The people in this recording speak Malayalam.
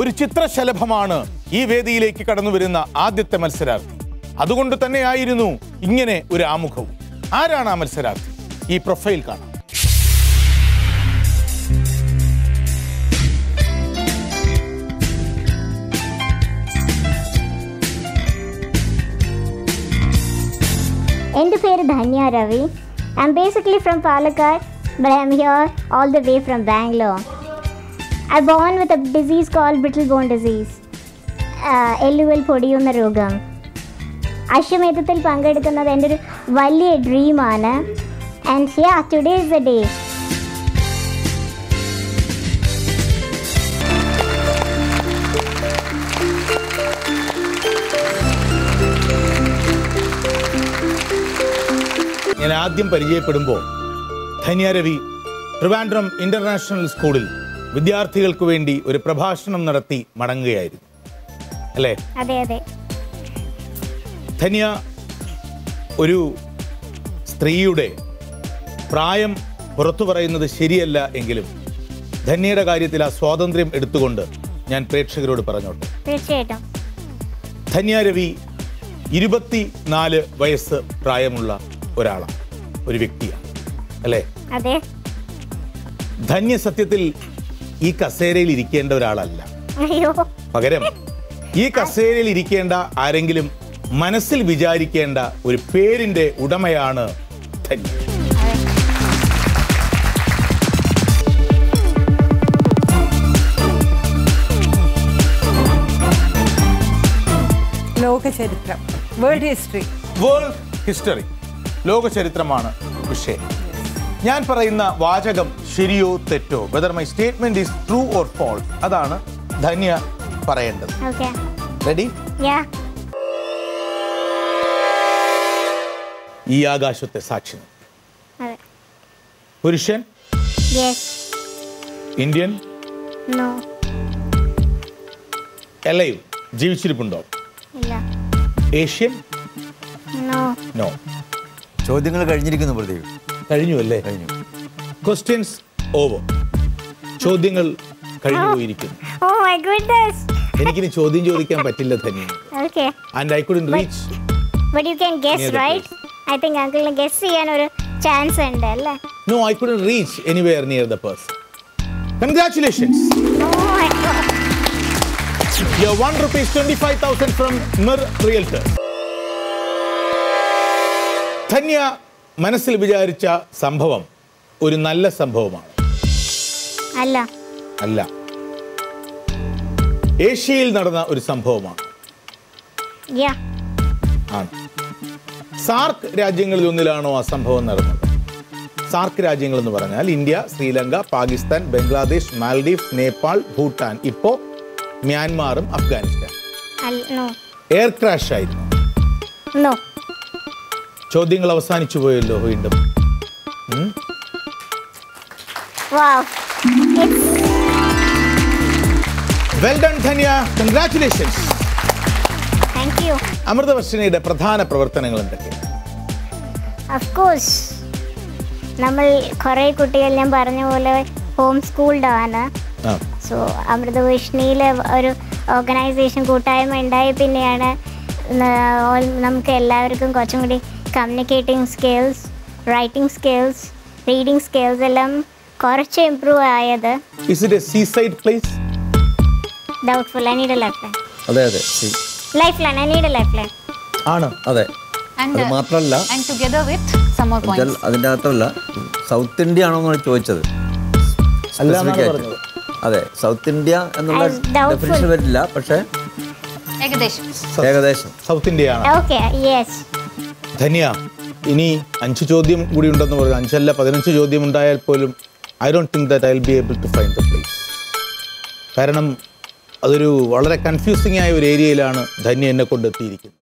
ഒരു ചിത്രശലഭമാണ് ഈ വേദിയിലേക്ക് കടന്നു വരുന്ന ആദ്യത്തെ മത്സരാർത്ഥി. അതുകൊണ്ട് തന്നെയായിരുന്നു ഇങ്ങനെ ഒരു ആമുഖവും. ആരാണ് ആ മത്സരാർത്ഥി? ഈ പ്രൊഫൈൽ കാണാം. എൻ്റെ പേര് Dhanya Ravi. I'm basically from Palakkad, but I'm here all the way from Bangalore. I'm born with a disease called brittle bone disease. എല്ലുകൾ പൊടിയുന്ന രോഗം. അശ്വമേധത്തിൽ പങ്കെടുക്കുന്നത് എൻ്റെ ഒരു വലിയ ഡ്രീമാണ്. And yeah, today is the day. ഞാൻ ആദ്യം പരിചയപ്പെടുമ്പോൾ ധന്യ രവി ട്രിവാൻഡ്രം ഇന്റർനാഷണൽ സ്കൂളിൽ വിദ്യാർത്ഥികൾക്ക് വേണ്ടി ഒരു പ്രഭാഷണം നടത്തി മടങ്ങുകയായിരുന്നു, അല്ലേ? അതെ അതെ. ധന്യ ഒരു സ്ത്രീയുടെ പ്രായം പുറത്തു പറയുന്നത് ശരിയല്ല എങ്കിലും ധന്യയുടെ കാര്യത്തിൽ ആ സ്വാതന്ത്ര്യം എടുത്തുകൊണ്ട് ഞാൻ പ്രേക്ഷകരോട് പറഞ്ഞോട്ടെ. തീർച്ചയായിട്ടും. ധന്യ രവി 24 വയസ്സ് പ്രായമുള്ള ഒരാളാണ്, ഒരു വ്യക്തിയാണ്, അല്ലേ? അതെ. ധന്യ സത്യത്തിൽ ഈ കസേരയിൽ ഇരിക്കേണ്ട ഒരാളല്ല. അയ്യോ. പകരം ഈ കസേരയിൽ ഇരിക്കേണ്ട ആരെങ്കിലും മനസ്സിൽ വിചാരിക്കേണ്ട ഒരു പേരിന്റെ ഉടമയാണ് ധന്യ. ലോകചരിത്രം, വേൾഡ് ഹിസ്റ്ററി. വേൾഡ് ഹിസ്റ്ററി, ലോക ചരിത്രമാണ് വിഷയം. ഞാൻ പറയുന്ന വാചകം ശരിയോ തെറ്റോ, whether my statement is true or false, അതാണ് ധന്യ പറയേണ്ടത്. റെഡി? ഈ ആകാശത്തെ സാക്ഷി പുരുഷൻ, ഇന്ത്യൻ, എലൈവ്, ജീവിച്ചിരിപ്പുണ്ടോ? ഏഷ്യൻ? നോ. ചോദ്യങ്ങൾ കഴിഞ്ഞിരിക്കുന്നു പ്രദീപ്. കഴിഞ്ഞു അല്ലേ? കഴിഞ്ഞു. Questions over. ചോദ്യങ്ങൾ കഴിഞ്ഞു പോയിരിക്കുന്നു. എനിക്കിനി ചോദ്യം ചോദിക്കാൻ പറ്റില്ല Dhanya. And I couldn't reach. But you can guess, right? I think uncle guess ചെയ്യാൻ ഒരു ചാൻസ് ഉണ്ട് അല്ലേ? No, I couldn't reach anywhere near the person. Congratulations. Oh my God. You have won ₹25,000 from Mir Realtors. Dhanya മനസ്സിൽ വിചാരിച്ച സംഭവം ഒരു നല്ല സംഭവമാണ്. അല്ല. അല്ല. ഏഷ്യയിൽ നടന്ന ഒരു സംഭവമാണ്. ആണ്. സാർക്ക് രാജ്യങ്ങളിൽ ഒന്നിലാണോ ആ സംഭവം നടന്നത്? സാർക്ക് രാജ്യങ്ങൾ എന്ന് പറഞ്ഞാൽ ഇന്ത്യ, ശ്രീലങ്ക, പാകിസ്ഥാൻ, ബംഗ്ലാദേശ്, മാൽഡീവ്സ്, നേപ്പാൾ, ഭൂട്ടാൻ, ഇപ്പോ മ്യാൻമാറും അഫ്ഗാനിസ്ഥാൻ. എയർ ക്രാഷ് ആയിരുന്നു. ചോദ്യങ്ങൾ അവസാനിച്ചു പോയല്ലോ വീണ്ടും. Well done Dhanya, congratulations. Thank you. അമൃതവർഷിണിയുടെ പ്രധാന പ്രവർത്തനങ്ങൾ എന്തൊക്കെയാണ്? ഓഫ് കോഴ്സ് നമ്മൾ കുറേ കുട്ടികൾ, ഞാൻ പറഞ്ഞ പോലെ ഹോം സ്കൂൾഡ് ആണ്. സോ അമൃതവർഷിണിയിലെ ഒരു ഓർഗനൈസേഷൻ കൂട്ടായ്മ ഉണ്ടായി പിന്നെയാണ് നമുക്ക് എല്ലാവർക്കും കുറച്ചും കൂടി communicating skills, writing skills, reading skills എല്ലാം കുറച്ച് ഇംപ്രൂവ് ആയത്. Is it a seaside place? Doubtful. I need a lifeline. അതെ അതെ. Lifeline. I need a lifeline. ആണ്. അതെ. അത് മാത്രമല്ല, and together with some more points. അതിൻ്റെ അകത്തല്ല, സൗത്ത് ഇന്ത്യ ആണോ എന്നാണ് ചോദിച്ചത്. അതെ, സൗത്ത് ഇന്ത്യ എന്നുള്ള ഡെഫിനിഷൻ വരില്ല, പക്ഷേ ഏകദേശം സൗത്ത് ഇന്ത്യ ആണ്. Okay, yes. ധന്യ, ഇനി 5 ചോദ്യം കൂടി ഉണ്ടെന്ന് പറഞ്ഞു. 5 അല്ല 15 ചോദ്യം ഉണ്ടായാൽ പോലും I don't think that I'll be able to find the place. കാരണം അതൊരു വളരെ കൺഫ്യൂസിംഗ് ആയ ഒരു ഏരിയയിലാണ് ധന്യ എന്നെ കൊണ്ടെത്തിയിരിക്കുന്നത്.